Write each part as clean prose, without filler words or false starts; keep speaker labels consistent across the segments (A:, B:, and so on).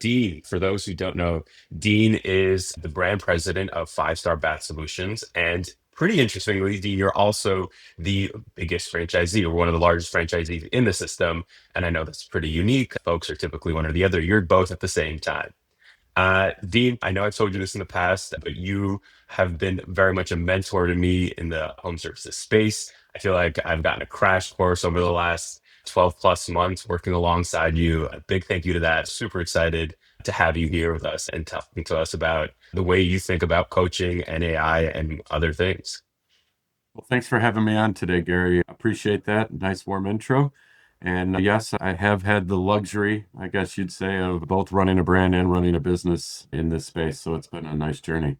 A: Dean, for those who don't know, Dean is the brand president of Five Star Bath Solutions. And pretty interestingly, Dean, you're also the biggest franchisee or one of the largest franchisees in the system. And I know that's pretty unique. Folks are typically one or the other. You're both at the same time. Dean, I know I've told you this in the past, but you have been very much a mentor to me in the home services space. I feel like I've gotten a crash course over the last 12 plus months working alongside you. A big thank you to that. Super excited to have you here with us and talking to us about the way you think about coaching and AI and other things.
B: Well, thanks for having me on today, Gary. Appreciate that. Nice warm intro. And yes, I have had the luxury, I guess you'd say, of both running a brand and running a business in this space. So it's been a nice journey.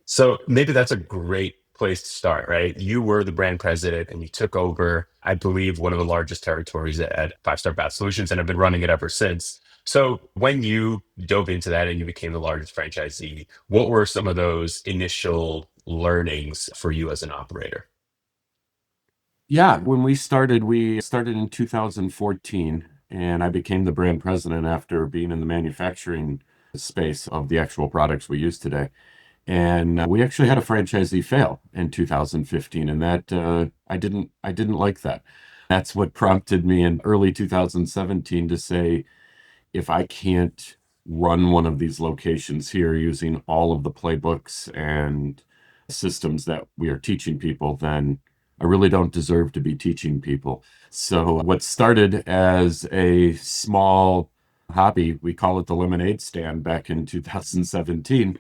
A: So maybe that's a great place to start, right? You were the brand president and you took over, I believe, one of the largest territories at Five Star Bath Solutions and have been running it ever since. So when you dove into that and you became the largest franchisee, what were some of those initial learnings for you as an operator?
B: Yeah, when we started in 2014, and I became the brand president after being in the manufacturing space of the actual products we use today. And we actually had a franchisee fail in 2015, and that I didn't like that. That's what prompted me in early 2017 to say, if I can't run one of these locations here using all of the playbooks and systems that we are teaching people, then I really don't deserve to be teaching people. So, what started as a small hobby, we call it the lemonade stand back in 2017,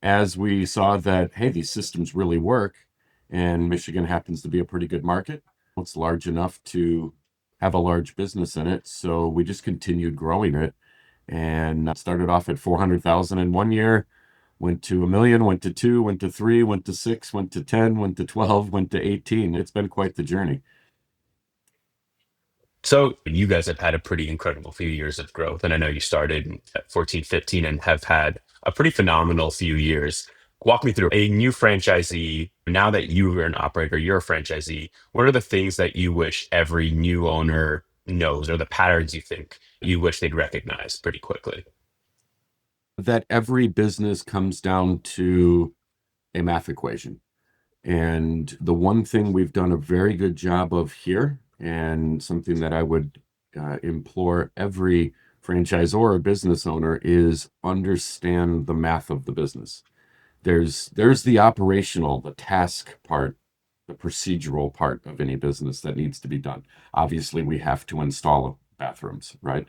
B: as we saw that, hey, these systems really work, and Michigan happens to be a pretty good market. It's large enough to have a large business in it. So we just continued growing it and started off at 400,000 in one year, went to a million, went to two, went to three, went to six, went to 10, went to 12, went to 18. It's been quite the journey.
A: So you guys have had a pretty incredible few years of growth. And I know you started at 14, 15 and have had a pretty phenomenal few years. Walk me through a new franchisee. Now that you are an operator, you're a franchisee. What are the things that you wish every new owner knows or the patterns you think you wish they'd recognize pretty quickly?
B: That every business comes down to a math equation. And the one thing we've done a very good job of here, and something that I would implore every franchisor or business owner, is understand the math of the business. There's the operational, the task part, the procedural part of any business that needs to be done. Obviously, we have to install bathrooms, right?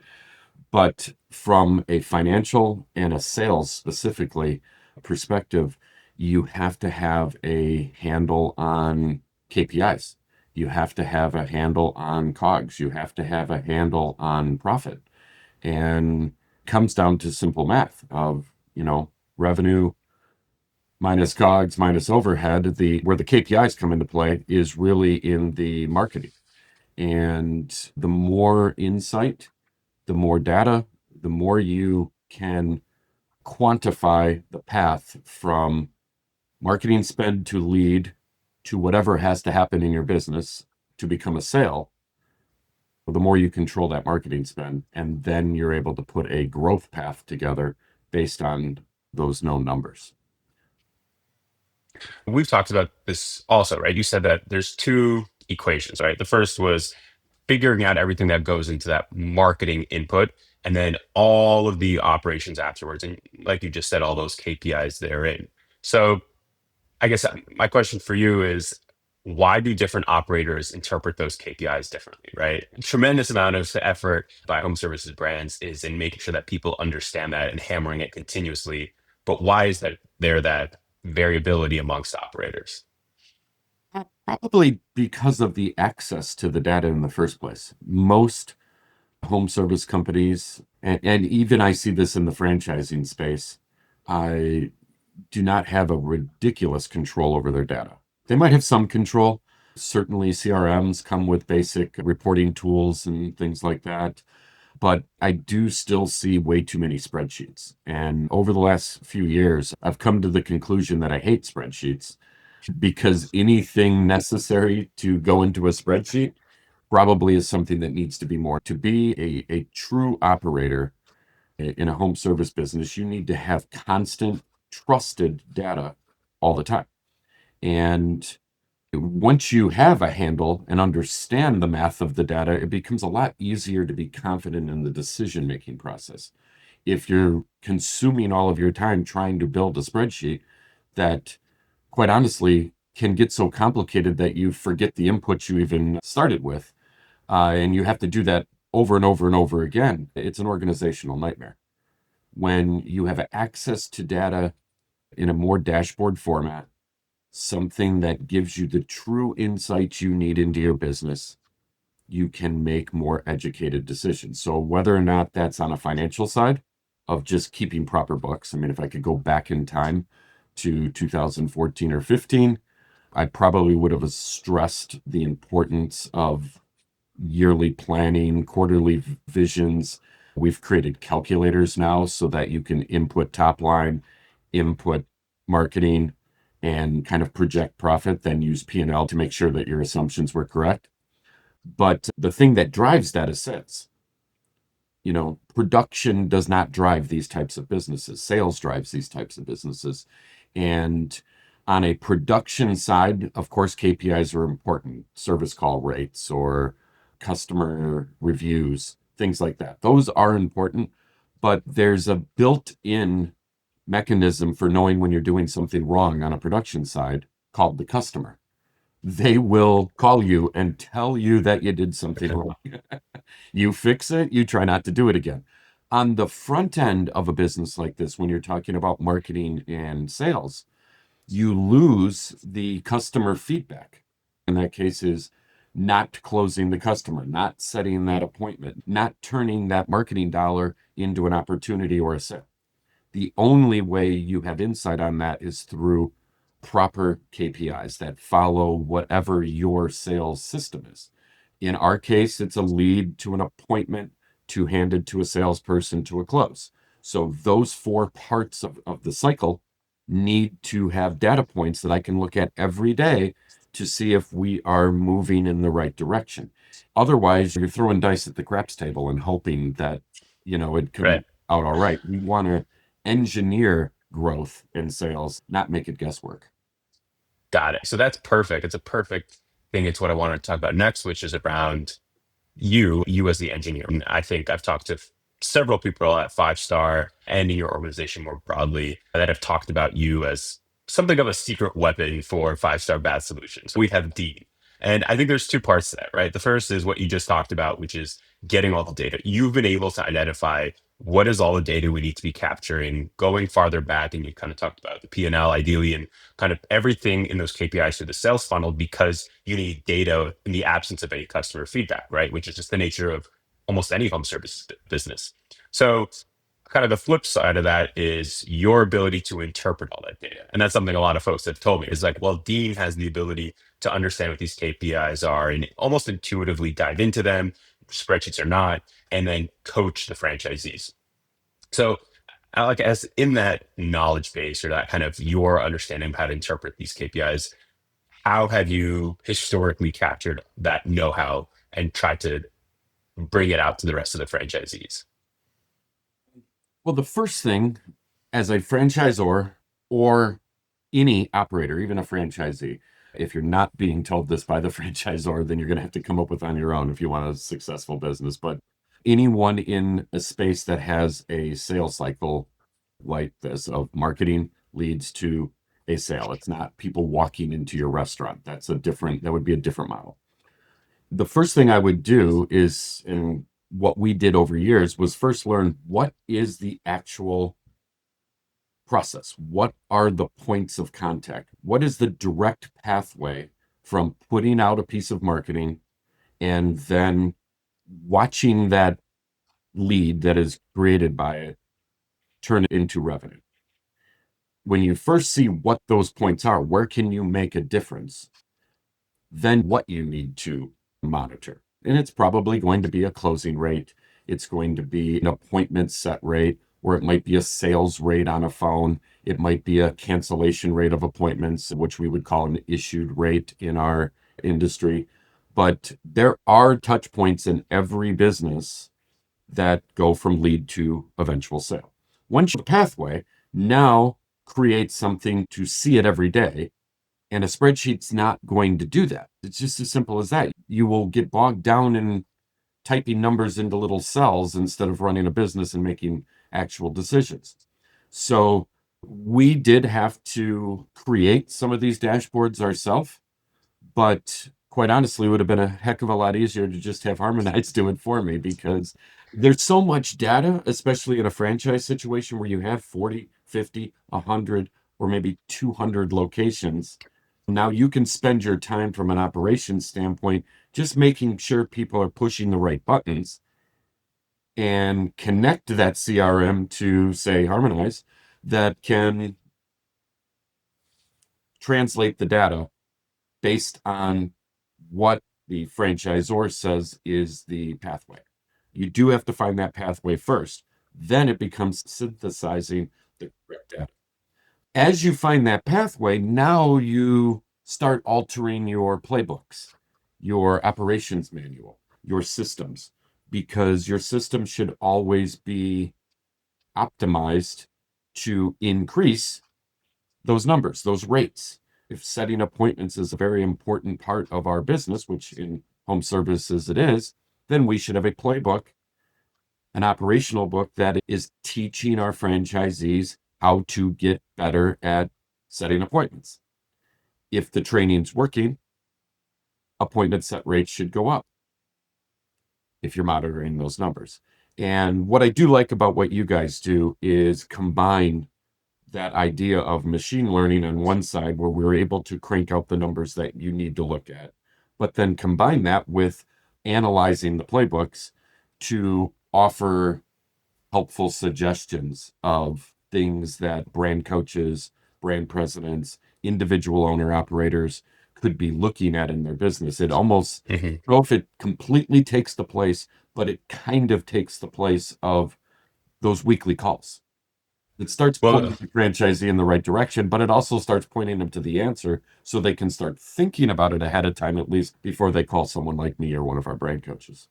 B: But from a financial and a sales specifically perspective, you have to have a handle on KPIs. You have to have a handle on COGS. You have to have a handle on profit. And comes down to simple math of, revenue minus COGS minus overhead. The where the KPIs come into play is really in the marketing. And the more insight, the more data, the more you can quantify the path from marketing spend to lead to whatever has to happen in your business to become a sale, the more you control that marketing spend. And then you're able to put a growth path together based on those known numbers.
A: We've talked about this also, right? You said that there's two equations, right? The first was figuring out everything that goes into that marketing input and then all of the operations afterwards. And like you just said, all those KPIs therein. So I guess my question for you is why do different operators interpret those KPIs differently, right? Tremendous amount of effort by home services brands is in making sure that people understand that and hammering it continuously. But why is that variability amongst operators?
B: Probably because of the access to the data in the first place. Most home service companies, and even I see this in the franchising space, I do not have a ridiculous control over their data. They might have some control. Certainly, CRMs come with basic reporting tools and things like that. But I do still see way too many spreadsheets. And over the last few years, I've come to the conclusion that I hate spreadsheets because anything necessary to go into a spreadsheet probably is something that needs to be more. To be a true operator, In a home service business, you need to have constant, trusted data all the time. And once you have a handle and understand the math of the data, it becomes a lot easier to be confident in the decision making process. If you're consuming all of your time trying to build a spreadsheet that, quite honestly, can get so complicated that you forget the input you even started with, and you have to do that over and over and over again, it's an organizational nightmare. When you have access to data in a more dashboard format, something that gives you the true insights you need into your business, you can make more educated decisions. So whether or not that's on a financial side of just keeping proper books, I mean, if I could go back in time to 2014 or 15, I probably would have stressed the importance of yearly planning, quarterly visions. We've created calculators now so that you can input top line, input marketing, and kind of project profit, then use P&L to make sure that your assumptions were correct. But the thing that drives that is sales. Production does not drive these types of businesses. Sales drives these types of businesses. And on a production side, of course, KPIs are important, service call rates or customer reviews, things like that. Those are important, but there's a built-in mechanism for knowing when you're doing something wrong on a production side called the customer. They will call you and tell you that you did something wrong. You fix it, you try not to do it again. On the front end of a business like this, when you're talking about marketing and sales, you lose the customer feedback. In that case, is not closing the customer, not setting that appointment, not turning that marketing dollar into an opportunity or a sale. The only way you have insight on that is through proper KPIs that follow whatever your sales system is. In our case, it's a lead to an appointment to handed to a salesperson to a close. So those four parts of the cycle need to have data points that I can look at every day to see if we are moving in the right direction. Otherwise, you're throwing dice at the craps table and hoping that, it comes
A: Right.
B: out all right. We want to engineer growth in sales, not make it guesswork.
A: Got it. So that's perfect. It's a perfect thing. It's what I wanted to talk about next, which is around you as the engineer. And I think I've talked to several people at Five Star and in your organization more broadly that have talked about you as something of a secret weapon for Five Star Bat Solutions. We have Dean. And I think there's two parts to that, right? The first is what you just talked about, which is getting all the data. You've been able to identify what is all the data we need to be capturing, going farther back, and you kind of talked about the P&L ideally, and kind of everything in those KPIs through the sales funnel because you need data in the absence of any customer feedback, right? Which is just the nature of almost any home service business. So, kind of the flip side of that is your ability to interpret all that data. And that's something a lot of folks have told me is like, well, Dean has the ability to understand what these KPIs are and almost intuitively dive into them, spreadsheets or not, and then coach the franchisees. So, like as in that knowledge base or that kind of your understanding of how to interpret these KPIs, how have you historically captured that know-how and tried to bring it out to the rest of the franchisees?
B: Well, the first thing as a franchisor or any operator, even a franchisee, if you're not being told this by the franchisor, then you're going to have to come up with on your own if you want a successful business. But anyone in a space that has a sales cycle like this of marketing leads to a sale. It's not people walking into your restaurant. That would be a different model. The first thing I would do is, and what we did over years was first learn what is the actual process? What are the points of contact? What is the direct pathway from putting out a piece of marketing and then watching that lead that is created by it turn it into revenue? When you first see what those points are, where can you make a difference? Then what you need to monitor. And it's probably going to be a closing rate. It's going to be an appointment set rate, or it might be a sales rate on a phone. It might be a cancellation rate of appointments, which we would call an issued rate in our industry. But there are touch points in every business that go from lead to eventual sale. Once you have a pathway, now create something to see it every day. And a spreadsheet's not going to do that. It's just as simple as that. You will get bogged down in typing numbers into little cells instead of running a business and making actual decisions. So we did have to create some of these dashboards ourselves, but quite honestly, it would have been a heck of a lot easier to just have Harmonyze do it for me because there's so much data, especially in a franchise situation where you have 40, 50, 100, or maybe 200 locations. Now you can spend your time from an operations standpoint just making sure people are pushing the right buttons and connect that CRM to, say, Harmonyze that can translate the data based on what the franchisor says is the pathway. You do have to find that pathway first. Then it becomes synthesizing the correct data. As you find that pathway, now you start altering your playbooks, your operations manual, your systems, because your system should always be optimized to increase those numbers, those rates. If setting appointments is a very important part of our business, which in home services it is, then we should have a playbook, an operational book that is teaching our franchisees how to get better at setting appointments. If the training's working, appointment set rates should go up if you're monitoring those numbers. And what I do like about what you guys do is combine that idea of machine learning on one side where we're able to crank out the numbers that you need to look at, but then combine that with analyzing the playbooks to offer helpful suggestions of things that brand coaches, brand presidents, individual owner operators could be looking at in their business. It almost, I
A: Hmm.
B: don't know if it completely takes the place, but it kind of takes the place of those weekly calls. It starts
A: Well,
B: pointing the franchisee in the right direction, but it also starts pointing them to the answer so they can start thinking about it ahead of time, at least before they call someone like me or one of our brand coaches.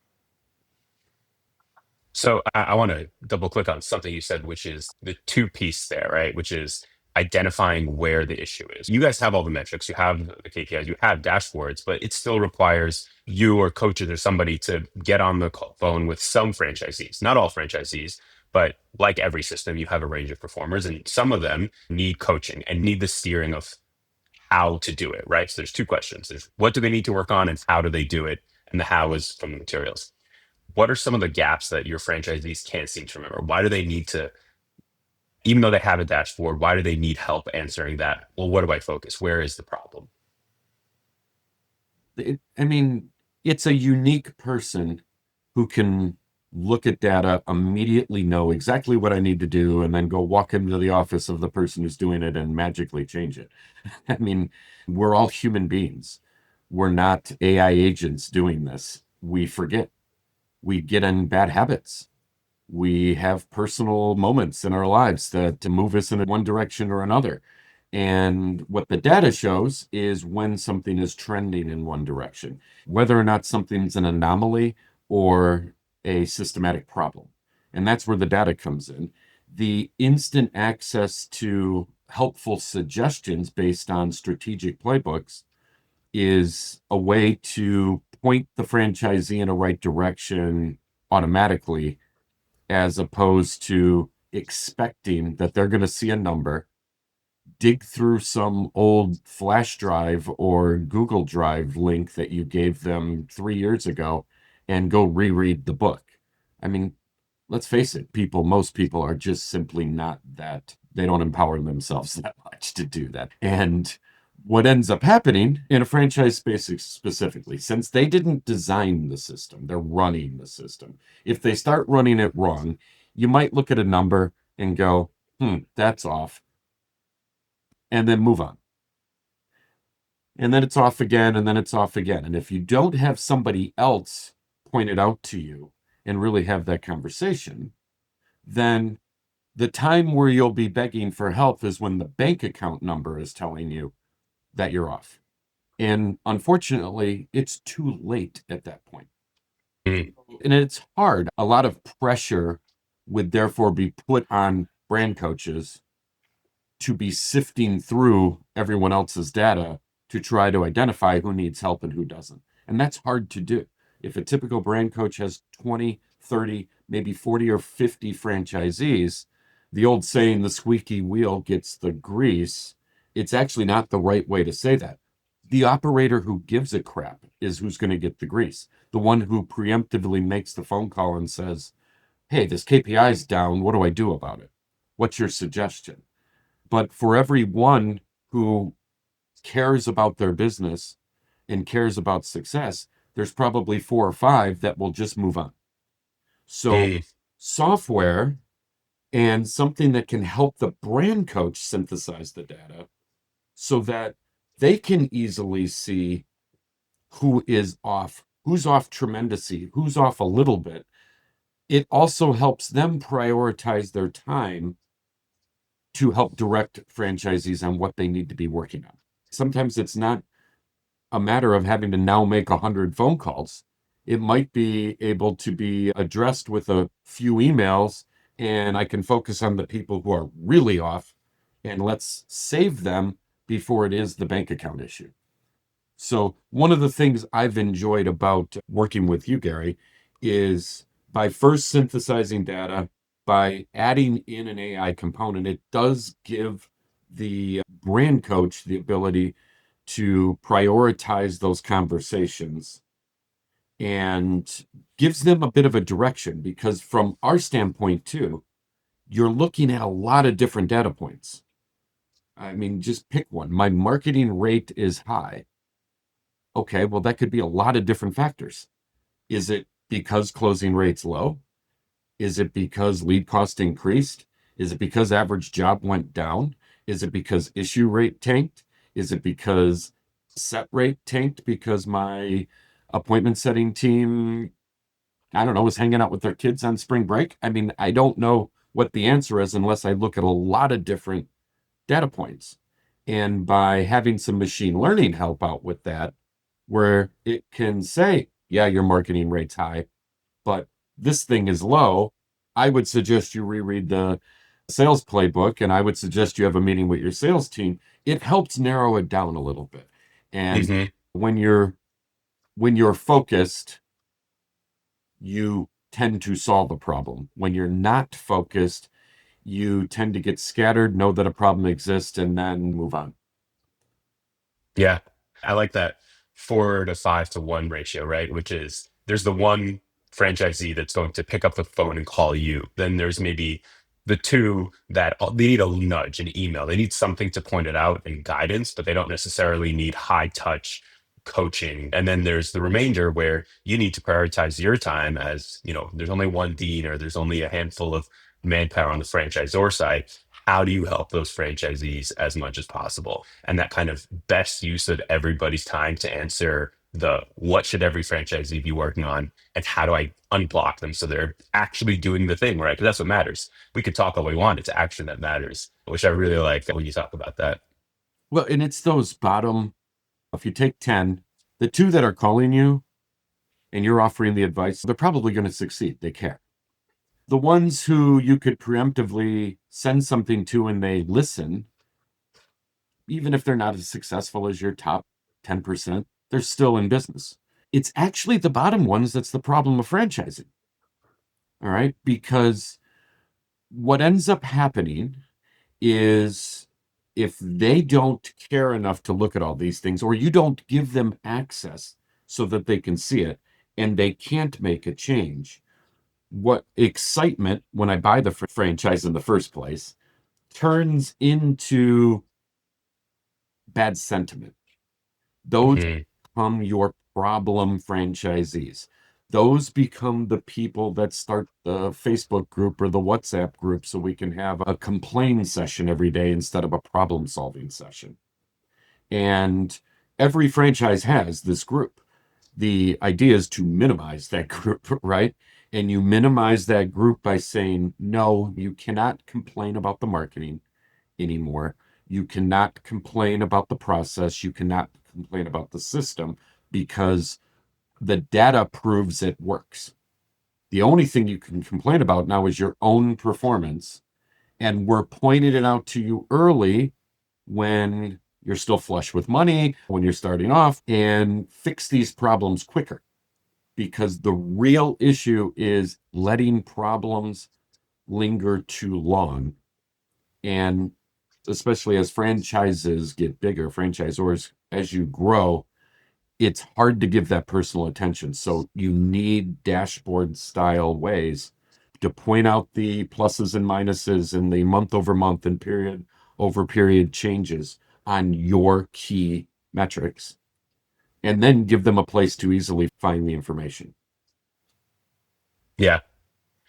A: so I want to double click on something you said, which is the two piece there, right? Which is identifying where the issue is. You guys have all the metrics, you have the KPIs, you have dashboards, but it still requires you or coaches or somebody to get on the phone with some franchisees, not all franchisees, but like every system, you have a range of performers, and some of them need coaching and need the steering of how to do it, right? So there's two questions. There's what do they need to work on and how do they do it? And the how is from the materials. What are some of the gaps that your franchisees can't seem to remember? Why do they need to, even though they have a dashboard, why do they need help answering that? Well, what do I focus? Where is the problem?
B: I mean, it's a unique person who can look at data, immediately know exactly what I need to do, and then go walk into the office of the person who's doing it and magically change it. I mean, we're all human beings. We're not AI agents doing this. We forget. We get in bad habits. We have personal moments in our lives that move us in one direction or another. And what the data shows is when something is trending in one direction, whether or not something's an anomaly or a systematic problem. And that's where the data comes in. The instant access to helpful suggestions based on strategic playbooks is a way to point the franchisee in a right direction automatically, as opposed to expecting that they're going to see a number, dig through some old flash drive or Google Drive link that you gave them 3 years ago and go reread the book. I mean, let's face it, most people are just simply not that, they don't empower themselves that much to do that. And what ends up happening in a franchise space specifically, since they didn't design the system, they're running the system. If they start running it wrong, you might look at a number and go, that's off, and then move on. And then it's off again, and then it's off again. And if you don't have somebody else point it out to you and really have that conversation, then the time where you'll be begging for help is when the bank account number is telling you that you're off. And unfortunately, it's too late at that point.
A: Mm,
B: And it's hard. A lot of pressure would therefore be put on brand coaches to be sifting through everyone else's data to try to identify who needs help and who doesn't. And that's hard to do. If a typical brand coach has 20, 30, maybe 40 or 50 franchisees, the old saying, the squeaky wheel gets the grease, it's actually not the right way to say that. The operator who gives a crap is who's going to get the grease. The one who preemptively makes the phone call and says, hey, this KPI is down. What do I do about it? What's your suggestion? But for every one who cares about their business and cares about success, there's probably four or five that will just move on. So,
A: mm,
B: software and something that can help the brand coach synthesize the data so that they can easily see who is off, who's off tremendously, who's off a little bit. It also helps them prioritize their time to help direct franchisees on what they need to be working on. Sometimes it's not a matter of having to now make 100 phone calls. It might be able to be addressed with a few emails, and I can focus on the people who are really off, and let's save them before it is the bank account issue. So, one of the things I've enjoyed about working with you, Gary, is by first synthesizing data, by adding in an AI component, it does give the brand coach the ability to prioritize those conversations and gives them a bit of a direction because, from our standpoint, too, you're looking at a lot of different data points. I mean, just pick one. My marketing rate is high. Okay, well, that could be a lot of different factors. Is it because closing rates low? Is it because lead cost increased? Is it because average job went down? Is it because issue rate tanked? Is it because set rate tanked because my appointment setting team, I don't know, was hanging out with their kids on spring break? I mean, I don't know what the answer is unless I look at a lot of different data points. And by having some machine learning help out with that, where it can say, yeah, your marketing rate's high, but this thing is low, I would suggest you reread the sales playbook and I would suggest you have a meeting with your sales team. It helps narrow it down a little bit. And
A: mhm.
B: when you're focused, you tend to solve a problem. When you're not focused, you tend to get scattered, know that a problem exists, and then move on.
A: Yeah, I like that 4 to 5 to 1 ratio, right? Which is there's the one franchisee that's going to pick up the phone and call you. Then there's maybe the two that they need a nudge, an email. They need something to point it out and guidance, but they don't necessarily need high touch coaching. And then there's the remainder where you need to prioritize your time as, there's only one dean or there's only a handful of manpower on the franchisor side. How do you help those franchisees as much as possible? And that kind of best use of everybody's time to answer the what should every franchisee be working on and how do I unblock them so they're actually doing the thing, right? Because that's what matters. We could talk all we want, it's action that matters, which I really like when you talk about that.
B: Well, and it's those bottom, if you take 10, the two that are calling you and you're offering the advice, they're probably going to succeed. They care. The ones who you could preemptively send something to and they listen, even if they're not as successful as your top 10%, they're still in business. It's actually the bottom ones that's the problem of franchising. All right. Because what ends up happening is if they don't care enough to look at all these things, or you don't give them access so that they can see it and they can't make a change, what excitement when I buy the franchise in the first place turns into bad sentiment. Those
A: Mhm.
B: become your problem franchisees. Those become the people that start the Facebook group or the WhatsApp group so we can have a complain session every day instead of a problem solving session. And every franchise has this group. The idea is to minimize that group, right? And you minimize that group by saying, no, you cannot complain about the marketing anymore. You cannot complain about the process. You cannot complain about the system because The data proves it works. The only thing you can complain about now is your own performance. And we're pointing it out to you early when you're still flush with money, when you're starting off, and fix these problems quicker. Because the real issue is letting problems linger too long. And especially as franchises get bigger, franchisors, as you grow, it's hard to give that personal attention. So you need dashboard style ways to point out the pluses and minuses and the month over month and period over period changes on your key metrics, and then give them a place to easily find the information.
A: Yeah.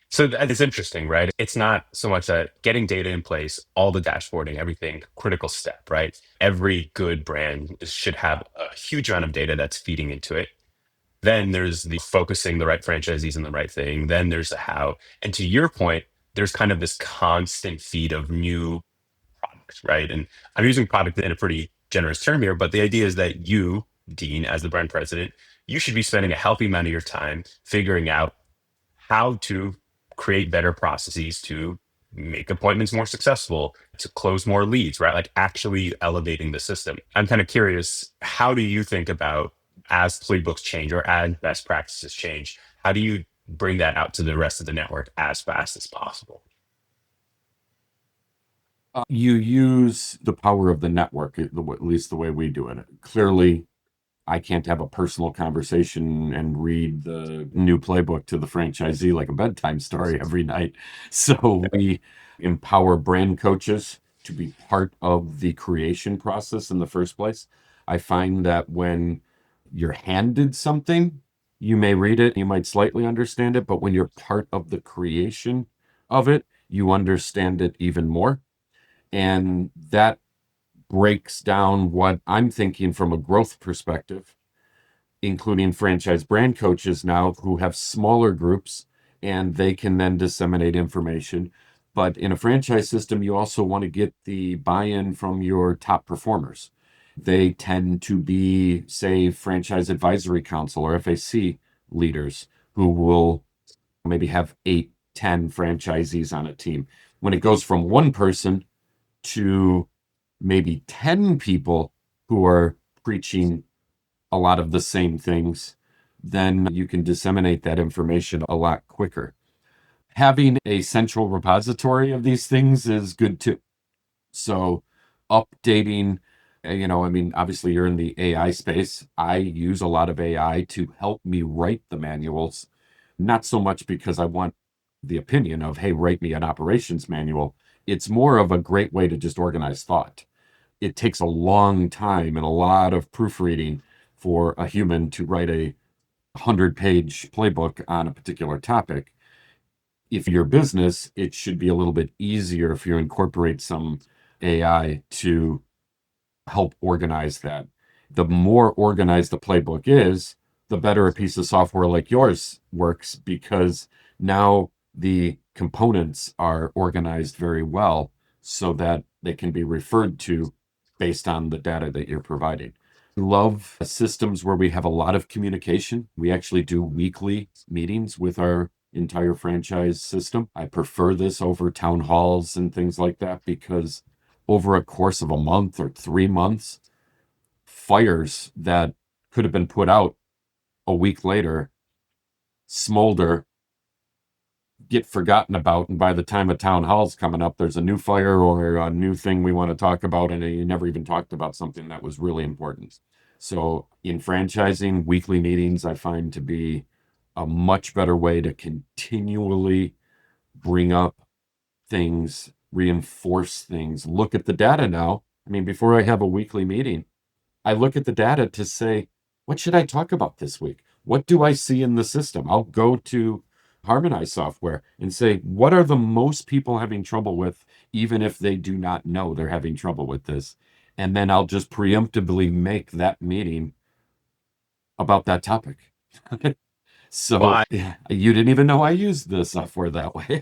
A: So that is interesting, right? It's not so much that getting data in place, all the dashboarding, everything, critical step, right? Every good brand should have a huge amount of data that's feeding into it. Then there's the focusing the right franchisees in the right thing. Then there's the how. And to your point, there's kind of this constant feed of new products, right? And I'm using product in a pretty generous term here, but the idea is that you, Dean, as the brand president, you should be spending a healthy amount of your time figuring out how to create better processes to make appointments more successful, to close more leads, right? Like actually elevating the system. I'm kind of curious, how do you think about as playbooks change or as best practices change, how do you bring that out to the rest of the network as fast as possible?
B: You use the power of the network, at least the way we do it. Clearly, I can't have a personal conversation and read the new playbook to the franchisee like a bedtime story every night. So we empower brand coaches to be part of the creation process in the first place. I find that when you're handed something, you may read it, you might slightly understand it, but when you're part of the creation of it, you understand it even more. And that breaks down what I'm thinking from a growth perspective, including franchise brand coaches now who have smaller groups and they can then disseminate information. But in a franchise system, you also want to get the buy in from your top performers. They tend to be, say, Franchise Advisory Council or FAC leaders who will maybe have 8, 10 franchisees on a team. When it goes from one person to maybe 10 people who are preaching a lot of the same things, then you can disseminate that information a lot quicker. Having a central repository of these things is good too. So, updating, I mean, obviously you're in the AI space. I use a lot of AI to help me write the manuals, not so much because I want the opinion of, hey, write me an operations manual. It's more of a great way to just organize thought. It takes a long time and a lot of proofreading for a human to write a 100-page playbook on a particular topic. If your business, it should be a little bit easier if you incorporate some AI to help organize that. The more organized the playbook is, the better a piece of software like yours works because now the components are organized very well so that they can be referred to based on the data that you're providing. Love systems where we have a lot of communication. We actually do weekly meetings with our entire franchise system. I prefer this over town halls and things like that because over a course of a month or 3 months, fires that could have been put out a week later smolder, get forgotten about, and by the time a town hall's coming up, there's a new fire or a new thing we want to talk about, and you never even talked about something that was really important. So in franchising, weekly meetings I find to be a much better way to continually bring up things, reinforce things, look at the data now. I mean, before I have a weekly meeting, I look at the data to say, what should I talk about this week? What do I see in the system? I'll go to Harmonyze software and say, what are the most people having trouble with, even if they do not know they're having trouble with this? And then I'll just preemptively make that meeting about that topic.
A: Well,
B: So yeah, you didn't even know I used the software that way.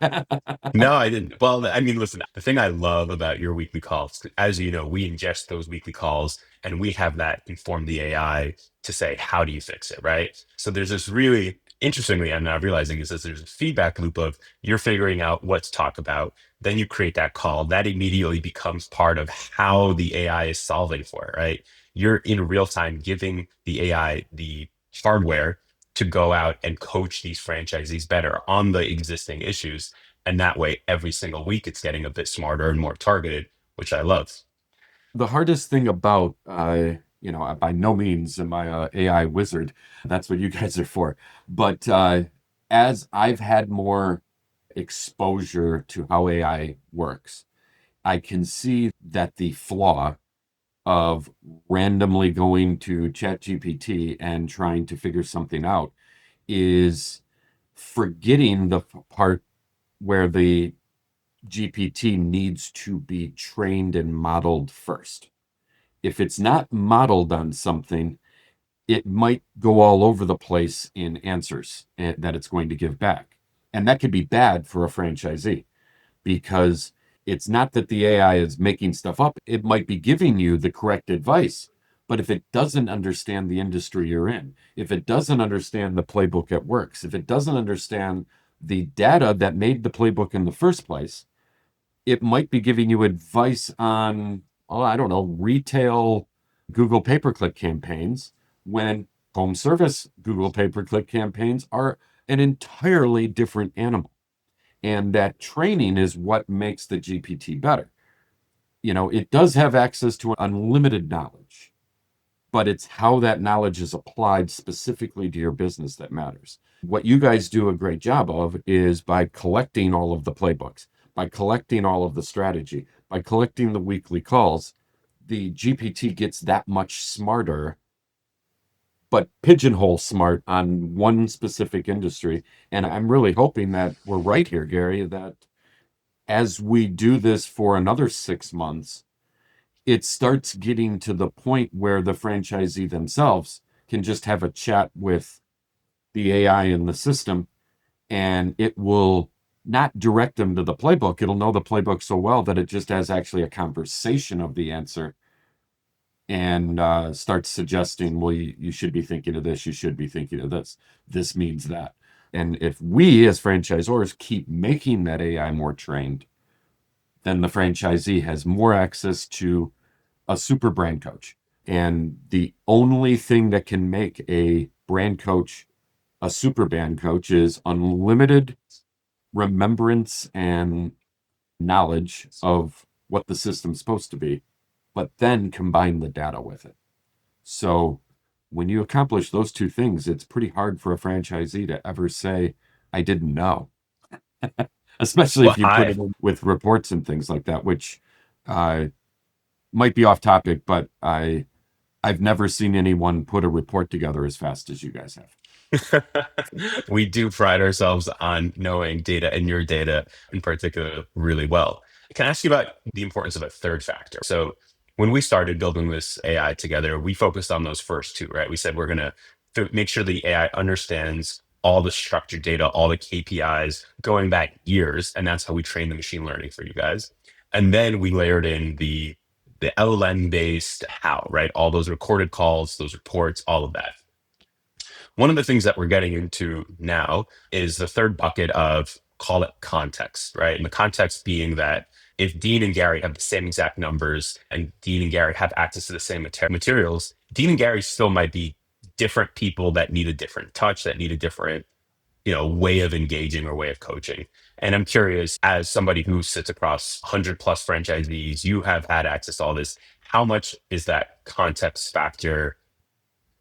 A: no, I didn't. Well, I mean, listen, the thing I love about your weekly calls, as you know, we ingest those weekly calls and we have that inform the AI to say, how do you fix it, right? So there's this really interestingly, I'm now realizing is that there's a feedback loop of you're figuring out what to talk about, then you create that call that immediately becomes part of how the AI is solving for it, right? You're in real time giving the AI the hardware to go out and coach these franchisees better on the existing issues. And that way, every single week, it's getting a bit smarter and more targeted, which I love.
B: The hardest thing about, by no means am I a AI wizard. That's what you guys are for. But as I've had more exposure to how AI works, I can see that the flaw of randomly going to ChatGPT and trying to figure something out is forgetting the part where the GPT needs to be trained and modeled first. If it's not modeled on something, it might go all over the place in answers that it's going to give back. And that could be bad for a franchisee because it's not that the AI is making stuff up, it might be giving you the correct advice. But if it doesn't understand the industry you're in, if it doesn't understand the playbook it works, if it doesn't understand the data that made the playbook in the first place, it might be giving you advice on, oh, I don't know, retail Google pay-per-click campaigns when home service Google pay-per-click campaigns are an entirely different animal. And that training is what makes the GPT better. It does have access to unlimited knowledge, but it's how that knowledge is applied specifically to your business that matters. What you guys do a great job of is by collecting all of the playbooks, by collecting all of the strategy, by collecting the weekly calls, the GPT gets that much smarter, but pigeonhole smart on one specific industry. And I'm really hoping that we're right here, Gary, that as we do this for another 6 months, it starts getting to the point where the franchisee themselves can just have a chat with the AI in the system, and it will not direct them to the playbook. It'll know the playbook so well that it just has actually a conversation of the answer and starts suggesting, well, you should be thinking of this, you should be thinking of this, this means that. And if we as franchisors keep making that AI more trained, then the franchisee has more access to a super brand coach. And the only thing that can make a brand coach a super brand coach is unlimited remembrance and knowledge of what the system's supposed to be, but then combine the data with it. So when you accomplish those two things, it's pretty hard for a franchisee to ever say, I didn't know, especially
A: Well,
B: if you put
A: I
B: it in with reports and things like that, which uh, might be off topic, but I've never seen anyone put a report together as fast as you guys have.
A: we do pride ourselves on knowing data and your data in particular really well. Can I ask you about the importance of a third factor? So when we started building this AI together, we focused on those first two, right? We said we're going to make sure the AI understands all the structured data, all the KPIs going back years, and that's how we train the machine learning for you guys. And then we layered in the LLM based how, right? All those recorded calls, those reports, all of that. One of the things that we're getting into now is the third bucket of call it context, right? And the context being that if Dean and Gary have the same exact numbers and Dean and Gary have access to the same materials, Dean and Gary still might be different people that need a different touch, that need a different, way of engaging or way of coaching. And I'm curious, as somebody who sits across 100 plus franchisees, you have had access to all this. How much is that context factor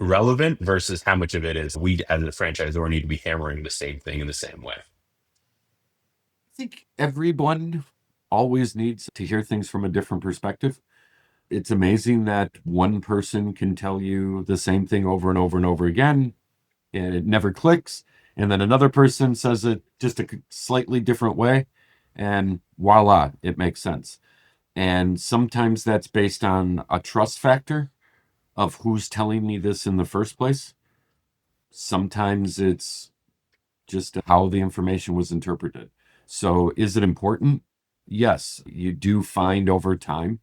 A: relevant versus how much of it is we as a franchisor need to be hammering the same thing in the same way?
B: I think everyone always needs to hear things from a different perspective. It's amazing that one person can tell you the same thing over and over and over again, and it never clicks. And then another person says it just a slightly different way, and voila, it makes sense. And sometimes that's based on a trust factor of who's telling me this in the first place. Sometimes it's just how the information was interpreted. So, is it important? Yes, you do find over time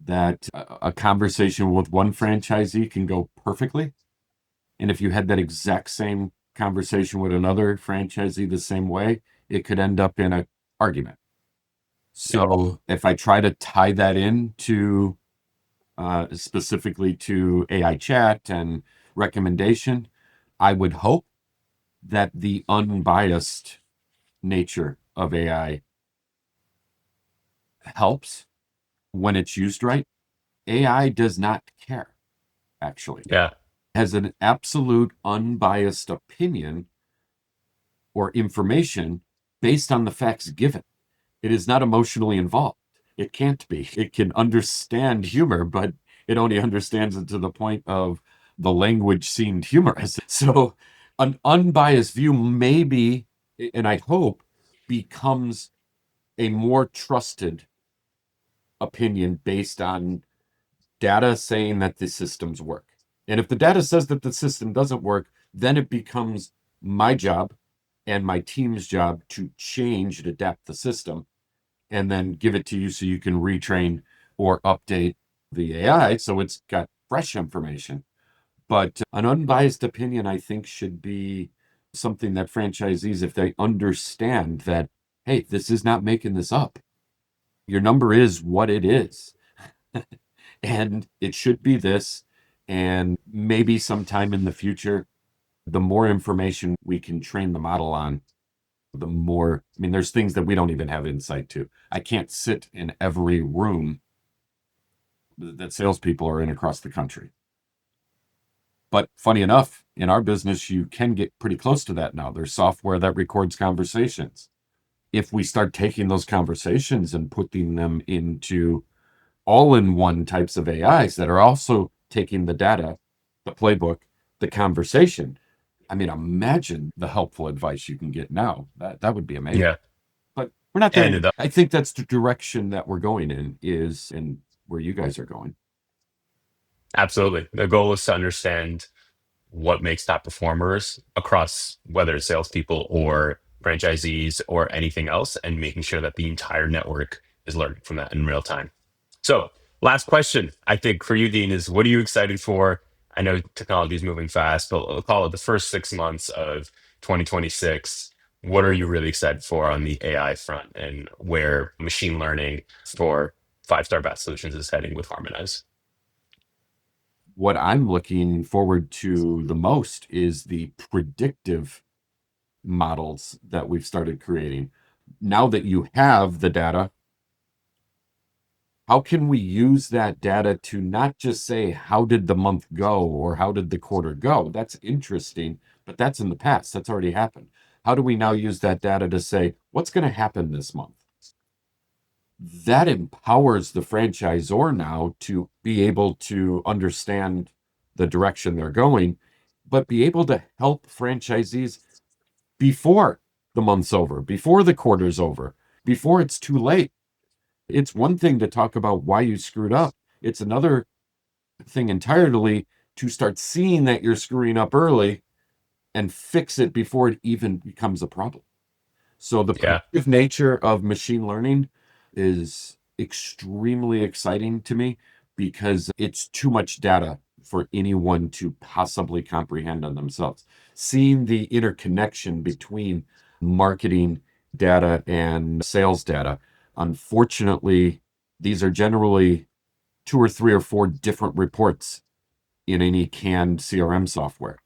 B: that a conversation with one franchisee can go perfectly. And if you had that exact same conversation with another franchisee the same way, it could end up in an argument. So if I try to tie that into specifically to AI chat and recommendation, I would hope that the unbiased nature of AI helps when it's used right. AI does not care, actually. It
A: Yeah.
B: has an absolute unbiased opinion or information based on the facts given. It is not emotionally involved. It can't be. It can understand humor, but it only understands it to the point of the language seemed humorous. So, an unbiased view maybe, and I hope, becomes a more trusted opinion based on data saying that the systems work. And if the data says that the system doesn't work, then it becomes my job and my team's job to change and adapt the system and then give it to you so you can retrain or update the AI so it's got fresh information. But an unbiased opinion, I think, should be something that franchisees, if they understand that, hey, this is not making this up. Your number is what it is. And it should be this. And maybe sometime in the future, the more information we can train the model on, the more, I mean, there's things that we don't even have insight to. I can't sit in every room that salespeople are in across the country. But funny enough, in our business, you can get pretty close to that now. There's software that records conversations. If we start taking those conversations and putting them into all-in-one types of AIs that are also taking the data, the playbook, the conversation, I mean, imagine the helpful advice you can get now. That would be amazing.
A: Yeah.
B: But we're not there
A: And
B: yet. I think that's the direction that we're going in, is and where you guys are going.
A: absolutely. The goal is to understand what makes top performers across whether it's salespeople or franchisees or anything else, and making sure that the entire network is learning from that in real time. So, last question, I think, for you, Dean, is what are you excited for? I know technology is moving fast, but we'll call it the first 6 months of 2026. What are you really excited for on the AI front and where machine learning for five-star bat solutions is heading with Harmonize?
B: What I'm looking forward to the most is the predictive models that we've started creating. Now that you have the data, how can we use that data to not just say, how did the month go or how did the quarter go? That's interesting, but that's in the past. That's already happened. How do we now use that data to say, what's going to happen this month? That empowers the franchisor now to be able to understand the direction they're going, but be able to help franchisees before the month's over, before the quarter's over, before it's too late. It's one thing to talk about why you screwed up. It's another thing entirely to start seeing that you're screwing up early and fix it before it even becomes a problem. So the
A: Yeah.
B: predictive nature of machine learning is extremely exciting to me because it's too much data for anyone to possibly comprehend on themselves. Seeing the interconnection between marketing data and sales data, unfortunately, these are generally two or three or four different reports in any canned CRM software.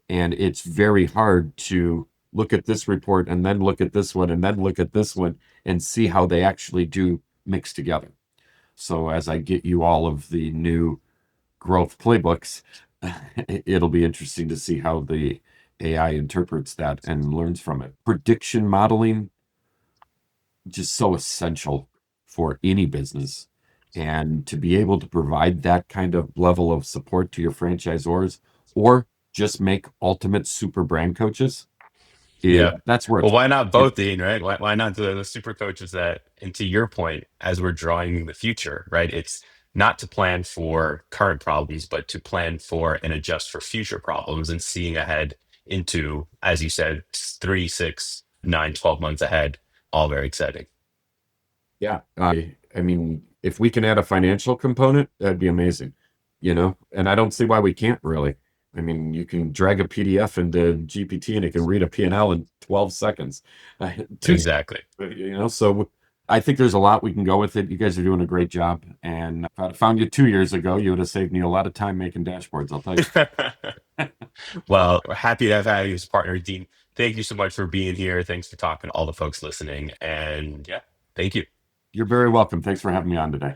B: And it's very hard to look at this report and then look at this one and then look at this one and see how they actually do mix together. So as I get you all of the new growth playbooks, it'll be interesting to see how the AI interprets that and learns from it. Prediction modeling, just so essential for any business. And to be able to provide that kind of level of support to your franchisors or just make ultimate super brand coaches,
A: Yeah.
B: that's where
A: Well,
B: it's
A: why not
B: it,
A: both, Dean, right? Why not the super coaches that, and to your point, as we're drawing the future, right? It's not to plan for current problems, but to plan for and adjust for future problems and seeing ahead into, as you said, 3, 6, 9, 12 months ahead. All very exciting.
B: yeah. I mean, if we can add a financial component, that'd be amazing, and I don't see why we can't really. I mean, you can drag a PDF into GPT and it can read a P&L in 12 seconds. Two,
A: Exactly.
B: so I think there's a lot we can go with it. You guys are doing a great job. And if I'd found you 2 years ago, you would have saved me a lot of time making dashboards, I'll tell you.
A: Well, we're happy to have had you as a partner, Dean. Thank you so much for being here. Thanks for talking to all the folks listening. And yeah, thank you.
B: You're very welcome. Thanks for having me on today.